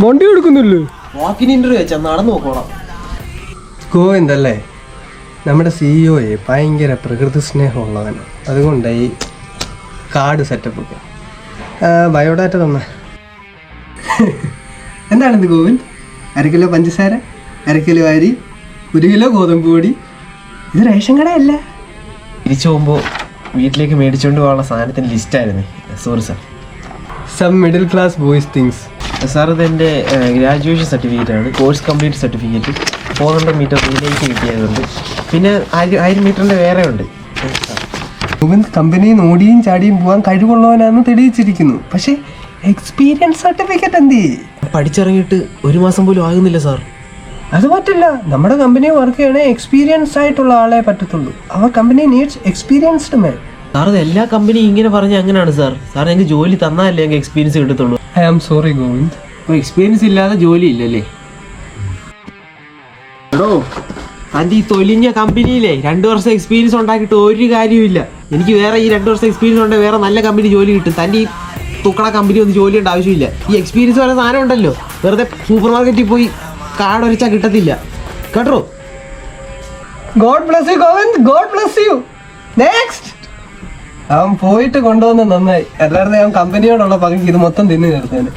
വണ്ടി എടുക്കുന്നില്ലേ? വാക്കിന് ഇന്റർവ്യൂ വെച്ചാൽ നടന്നു നോക്കണം. ഗോവിന്ദല്ലേ, നമ്മുടെ CEO ഭയങ്കര പ്രകൃതി സ്നേഹമുള്ളവൻ. അതുകൊണ്ട് ഈ കാർഡ് സെറ്റപ്പ് ഒക്കെ ബയോഡാറ്റ തന്നെ. എന്താണിത് ഗോവിന്ദ്? 1 കിലോ പഞ്ചസാര, 1 കിലോ അരി, 1 കിലോ ഗോതമ്പ് പൊടി. ഇത് റേഷൻ കടയല്ല. തിരിച്ചു പോകുമ്പോൾ വീട്ടിലേക്ക് മേടിച്ചുകൊണ്ട് പോകാനുള്ള സാധനത്തിൻ്റെ ലിസ്റ്റായിരുന്നു. Sorry sir. Some middle class boys things. Sir ഇതെൻ്റെ ഗ്രാജുവേഷൻ സർട്ടിഫിക്കറ്റാണ്, കോഴ്സ് കംപ്ലീറ്റ് സർട്ടിഫിക്കറ്റ്. 400 മീറ്റർ റിലേക്ക് കിട്ടിയതുണ്ട്. പിന്നെ 1000 മീറ്ററിൻ്റെ വേറെ ഉണ്ട്. ഗോവിന്ദ് കമ്പനിയിൽ ഓടിയും ചാടിയും പോകാൻ കഴിവുള്ളവനാണെന്ന് തെളിയിച്ചിരിക്കുന്നു. പക്ഷേ എക്സ്പീരിയൻസ് സർട്ടിഫിക്കറ്റ് എന്ത്? പഠിച്ചിറങ്ങിയിട്ട് 1 മാസം പോലും ആകുന്നില്ല സാർ. അത് പറ്റില്ല. നമ്മുടെ കമ്പനി വർക്ക് ചെയ്യണേ എക്സ്പീരിയൻസ് ആയിട്ടുള്ള ആളെ പറ്റത്തുള്ളൂ. അവർ കമ്പനി നീഡ്സ് എക്സ്പീരിയൻസ്ഡ് മാൻ. സാർ ഇത് എല്ലാ കമ്പനിയും ഇങ്ങനെ പറഞ്ഞാൽ അങ്ങനെയാണ് സാർ. സാർ ഞങ്ങൾക്ക് ജോലി തന്നാലേ ഞങ്ങൾക്ക് എക്സ്പീരിയൻസ് കിട്ടത്തുള്ളൂ. I am sorry Govind. അപ്പോൾ എക്സ്പീരിയൻസ് ഇല്ലാതെ ജോലി ഇല്ലല്ലേ? എടോ, തൻ്റെ ഈ തൊലിഞ്ഞ കമ്പനിയിലെ 2 വർഷം എക്സ്പീരിയൻസ് ഉണ്ടാക്കിയിട്ട് ഒരു കാര്യമില്ല. എനിക്ക് വേറെ ഈ 2 വർഷം എക്സ്പീരിയൻസ് ഉണ്ടെങ്കിൽ വേറെ നല്ല കമ്പനി ജോലി കിട്ടും. തൻ്റെ ഈ തുക്കട കമ്പനി ഒന്നും ജോലി ചെയ്യേണ്ട ആവശ്യമില്ല. ഈ എക്സ്പീരിയൻസ് പറയുന്ന സാധനം ഉണ്ടല്ലോ, വെറുതെ സൂപ്പർ മാർക്കറ്റിൽ പോയി കാർഡ് ഒരച്ചാൽ കിട്ടത്തില്ല കേട്ടോ. God bless you Govind, God bless you. Next. അവൻ പോയിട്ട് കൊണ്ടുവന്ന് നന്നായി. എല്ലാവരും ഞാൻ കമ്പനിയോടുള്ള പകുതി ഇത് മൊത്തം തിന്നു തീർത്തേനെ.